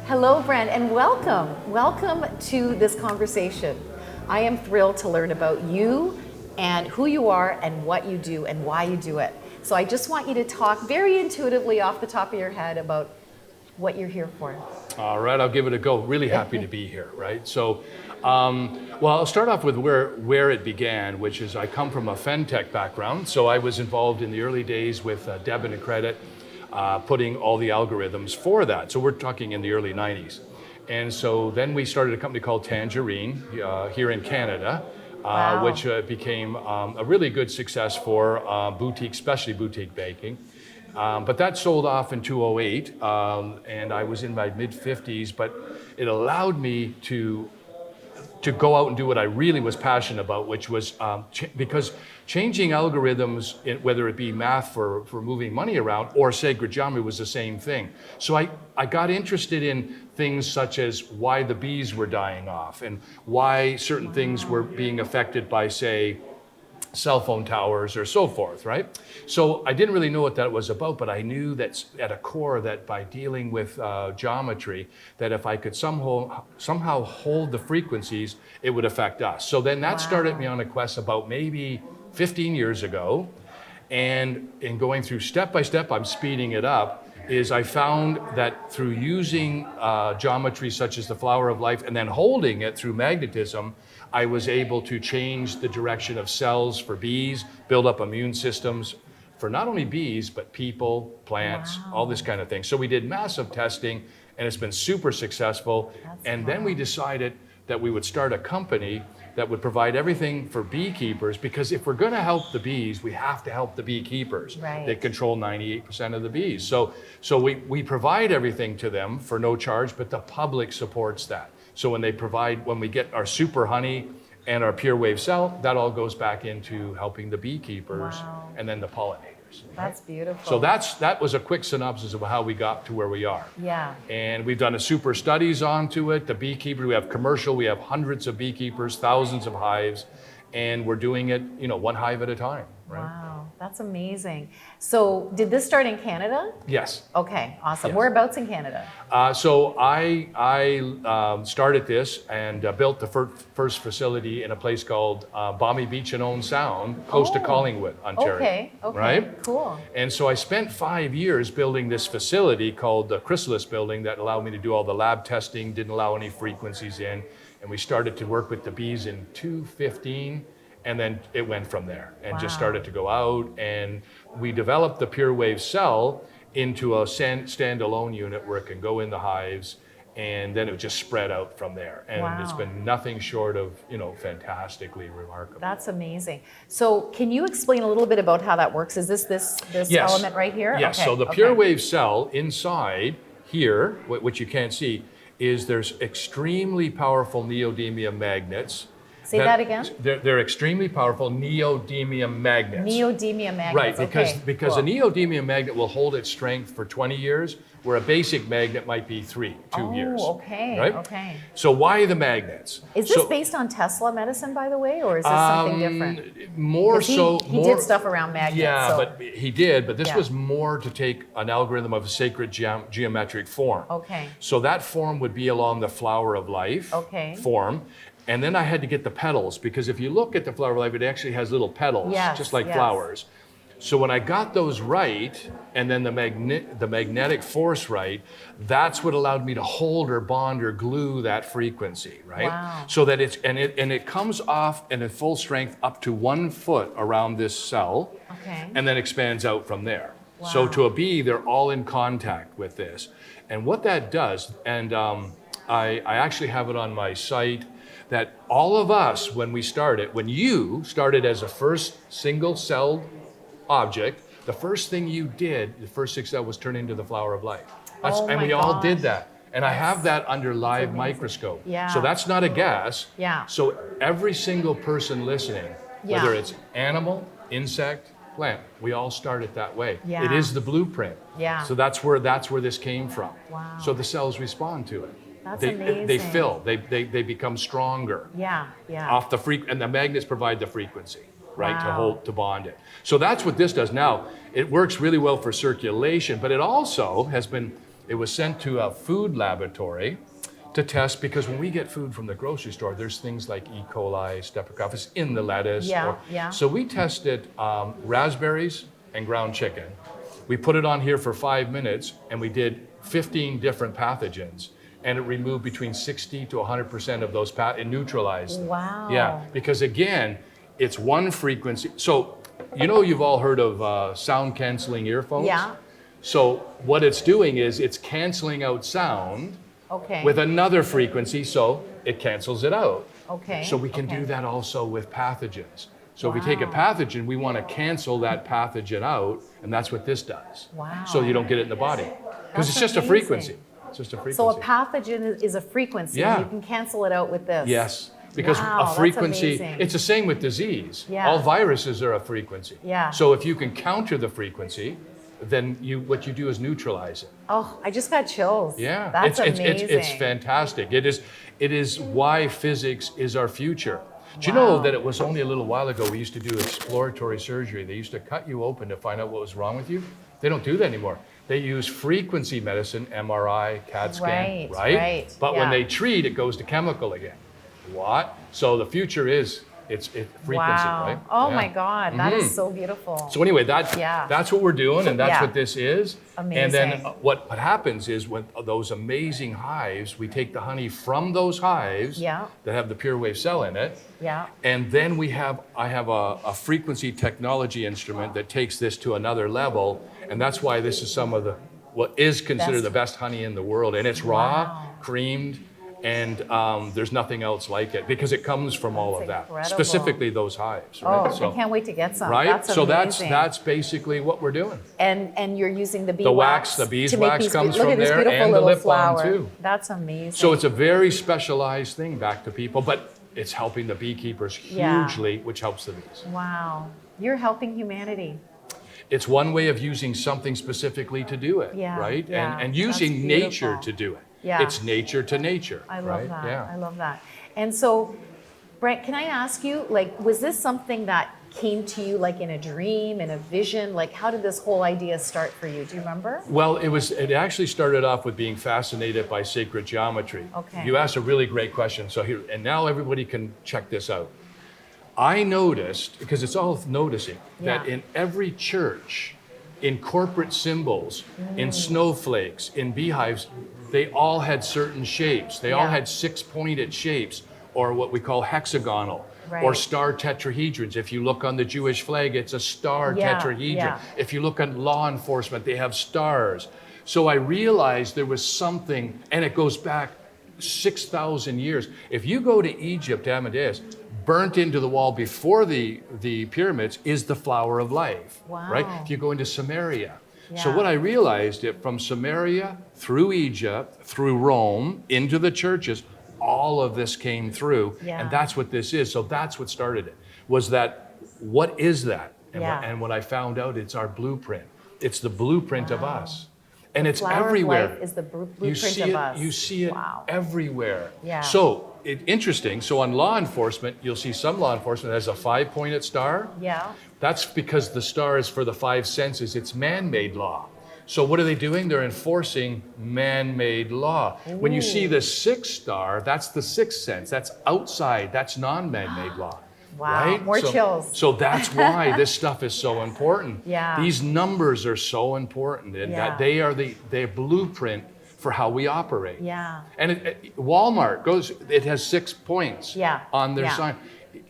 Hello, Brent, and welcome. Welcome to this conversation. I am thrilled to learn about you and who you are and what you do and why you do it. So I just want you to talk very intuitively off the top of your head about what you're here for. All right, I'll give it a go. Really happy to be here, right? So, well, I'll start off with where it began, which is I come from a fintech background. So I was involved in the early days with debit and credit, putting all the algorithms for that. So we're talking in the early 90s. And so then we started a company called Tangerine here in Canada, Wow. which became a really good success for boutique, especially boutique banking. But that sold off in 2008, and I was in my mid-50s, but it allowed me to go out and do what I really was passionate about, which was because changing algorithms, whether it be math for moving money around or sacred geometry, was the same thing. So I got interested in things such as why the bees were dying off and why certain things were being affected by, say, cell phone towers or so forth, right? So I didn't really know what that was about, but I knew that at a core that by dealing with geometry, that if I could somehow hold the frequencies, it would affect us. So then that started me on a quest about maybe 15 years ago. And in going through step by step, I'm speeding it up, is I found that through using geometry such as the flower of life and then holding it through magnetism, I was able to change the direction of cells for bees, build up immune systems for not only bees, but people, plants, all this kind of thing. So we did massive testing and it's been super successful. Then we decided that we would start a company that would provide everything for beekeepers, because if we're gonna help the bees, we have to help the beekeepers. Right. They control 98% of the bees. So we provide everything to them for no charge, but the public supports that. So when we get our super honey and our pure wave cell, that all goes back into helping the beekeepers and then the pollinators. That's beautiful. So that was a quick synopsis of how we got to where we are. Yeah. And we've done a super studies onto it. The beekeepers, we have commercial, we have hundreds of beekeepers, thousands of hives, and we're doing it, one hive at a time, right? Wow, that's amazing. So did this start in Canada? Yes. Okay, awesome. Yes. Whereabouts in Canada? So I started this and built the first facility in a place called Balmy Beach and Owen Sound, close to Collingwood, Ontario. Okay, right? Cool. And so I spent 5 years building this facility called the Chrysalis Building that allowed me to do all the lab testing, didn't allow any frequencies in. And we started to work with the bees in 2015, and then it went from there and just started to go out. And we developed the pure wave cell into a standalone unit where it can go in the hives, and then it just spread out from there. And it's been nothing short of, fantastically remarkable. That's amazing. So can you explain a little bit about how that works? Is this Yes. element right here? Yes, Okay. so the pure wave cell inside here, which you can't see, is there's extremely powerful neodymium magnets. Say that again? They're extremely powerful neodymium magnets. Neodymium magnets. Right, because cool. a neodymium magnet will hold its strength for 20 years, where a basic magnet might be 2 years. Oh, okay, right? okay. So why the magnets? Is this based on Tesla medicine, by the way, or is this something different? More so. He did stuff around magnets. Yeah, so. but he did, but this was more to take an algorithm of a sacred geometric form. Okay. So that form would be along the flower of life form. And then I had to get the petals, because if you look at the flower of life, it actually has little petals, just like flowers. So when I got those right, and then the magnetic force right, that's what allowed me to hold or bond or glue that frequency, right? Wow. So that it comes off and in full strength up to 1 foot around this cell, and then expands out from there. Wow. So to a bee, they're all in contact with this. And what that does, and I actually have it on my site, that all of us, when you started as a first single-celled object, the first thing you did, the first 6 cells, was turn into the flower of life. And we all did that. And I have that under live microscope. Yeah. So that's not a gas. Yeah. So every single person listening, whether it's animal, insect, plant, we all started that way. Yeah. It is the blueprint. Yeah. So that's where this came from. Wow. So the cells respond to it. That's amazing. They fill. They become stronger. Yeah, yeah. Off the and the magnets provide the frequency, right, to bond it. So that's what this does. Now, it works really well for circulation, but it also has been It was sent to a food laboratory to test, because when we get food from the grocery store, there's things like E. coli, Streptococcus in the lettuce. So we tested raspberries and ground chicken. We put it on here for 5 minutes, and we did 15 different pathogens, and it removed between 60 to 100% of those and neutralized. Wow. Yeah, because again, it's one frequency. So, you've all heard of sound canceling earphones? Yeah. So what it's doing is it's canceling out sound with another frequency, so it cancels it out. So we can do that also with pathogens. So if we take a pathogen, we want to cancel that pathogen out, and that's what this does. Wow. So you don't get it in the body. Because it's just a frequency. It's just a frequency. So a pathogen is a frequency. Yeah. You can cancel it out with this. Yes. Because wow, a frequency, that's it's the same with disease. Yeah. All viruses are a frequency. Yeah. So if you can counter the frequency, then what you do is neutralize it. Oh, I just got chills. Yeah. That's amazing. It's fantastic. It is why physics is our future. Do you know that it was only a little while ago we used to do exploratory surgery? They used to cut you open to find out what was wrong with you. They don't do that anymore. They use frequency medicine, MRI, CAT scan, right? But when they treat, it goes to chemical again. What? So the future is it's frequency, right? Oh my God, that is so beautiful. So anyway, that's what we're doing, and that's what this is. Amazing. And then what happens is when those amazing hives, we take the honey from those hives that have the pure wave cell in it. Yeah. And then I have a frequency technology instrument that takes this to another level, and that's why this is what is considered the best honey in the world, and it's raw, creamed. And there's nothing else like it, because it comes from all of that, specifically those hives. Right? Oh, I can't wait to get some. Right? That's so amazing. that's basically what we're doing. And you're using the The wax, the beeswax comes from there, and the lip balm too. That's amazing. So it's a very specialized thing back to people, but it's helping the beekeepers hugely, which helps the bees. Wow, you're helping humanity. It's one way of using something specifically to do it, right? Yeah. And using nature to do it. Yeah. It's nature to nature. I love that. Yeah. I love that. And so, Brent, can I ask you, was this something that came to you in a dream, in a vision? How did this whole idea start for you? Do you remember? Well, it actually started off with being fascinated by sacred geometry. Okay. You asked a really great question. So here, and now everybody can check this out. I noticed, because it's all noticing, that in every church, in corporate symbols, in snowflakes, in beehives, they all had certain shapes. They all had 6-pointed shapes, or what we call hexagonal, or star tetrahedrons. If you look on the Jewish flag, it's a star tetrahedron. If you look at law enforcement, they have stars. So I realized there was something, and it goes back 6,000 years. If you go to Egypt, Amadeus, burnt into the wall before the pyramids is the flower of life, right? If you go into Samaria. So what I realized, from Samaria, through Egypt, through Rome, into the churches, all of this came through, and that's what this is. So that's what started it, was that, what is that? And when I found out, it's our blueprint. It's the blueprint of us. And it's everywhere. Of life is the blueprint of us. You see it everywhere. Yeah. So interesting. So on law enforcement, you'll see some law enforcement has a 5-pointed star. Yeah. That's because the star is for the 5 senses. It's man-made law. So what are they doing? They're enforcing man-made law. Ooh. When you see the 6th star, that's the 6th sense. That's outside. That's non-man-made law. Wow, right? More chills. So that's why this stuff is so important. Yeah. These numbers are so important, and that they are the blueprint for how we operate. Yeah. And Walmart it has 6 points on their sign.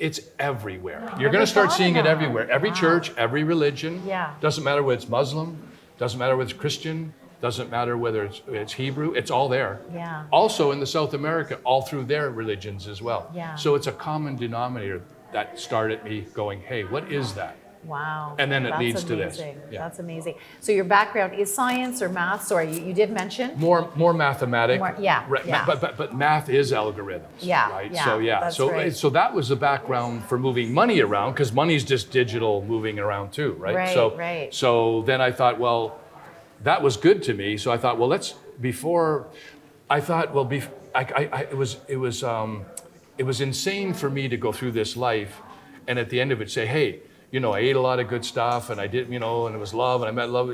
It's everywhere. You're going to start seeing it everywhere. Every church, every religion. Yeah. Doesn't matter whether it's Muslim, doesn't matter whether it's Christian, doesn't matter whether it's Hebrew, it's all there. Yeah. Also in the South America, all through their religions as well. Yeah. So it's a common denominator that started me going, hey, what is that? Wow. And then it leads to this. Yeah. That's amazing. So your background is science or math? Sorry, you did mention? More mathematics. But math is algorithms. Yeah. Right? Yeah. So that was the background for moving money around, because money's just digital moving around too, right? So then I thought, well, that was good to me. So I thought, well, it was insane for me to go through this life and at the end of it say, hey, I ate a lot of good stuff, and I did, and it was love, and I met love,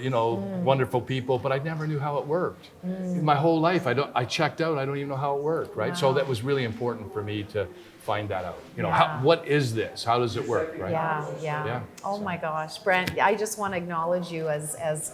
wonderful people, but I never knew how it worked. My whole life, I checked out. I don't even know how it worked, right? So that was really important for me to find that out. What is this? How does it work, right? Yeah. Oh my gosh, Brent, I just want to acknowledge you as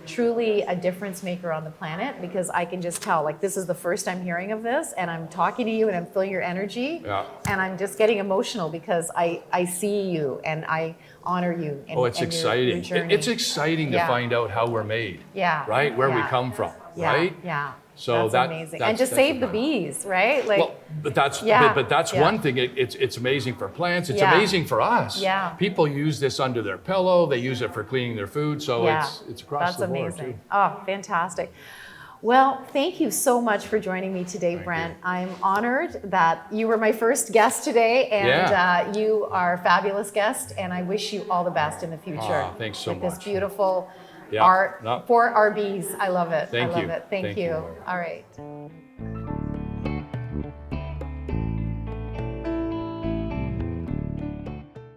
truly a difference maker on the planet, because I can just tell, like, this is the first I'm hearing of this, and I'm talking to you and I'm feeling your energy, and I'm just getting emotional because I see you and I honor you. And, it's exciting. Your journey. It's exciting to find out how we're made. Right? Where we come from. Right? So that's amazing. And to save the bees, right? But that's one thing. It's amazing for plants. It's amazing for us. People use this under their pillow. They use it for cleaning their food. So it's across the board. That's amazing. Too. Oh, fantastic. Well, thank you so much for joining me today, Brent. I'm honored that you were my first guest today, and you are a fabulous guest, and I wish you all the best in the future. Thanks so much. This beautiful art, 4RBEES. I love it. Thank you. Thank you. All right.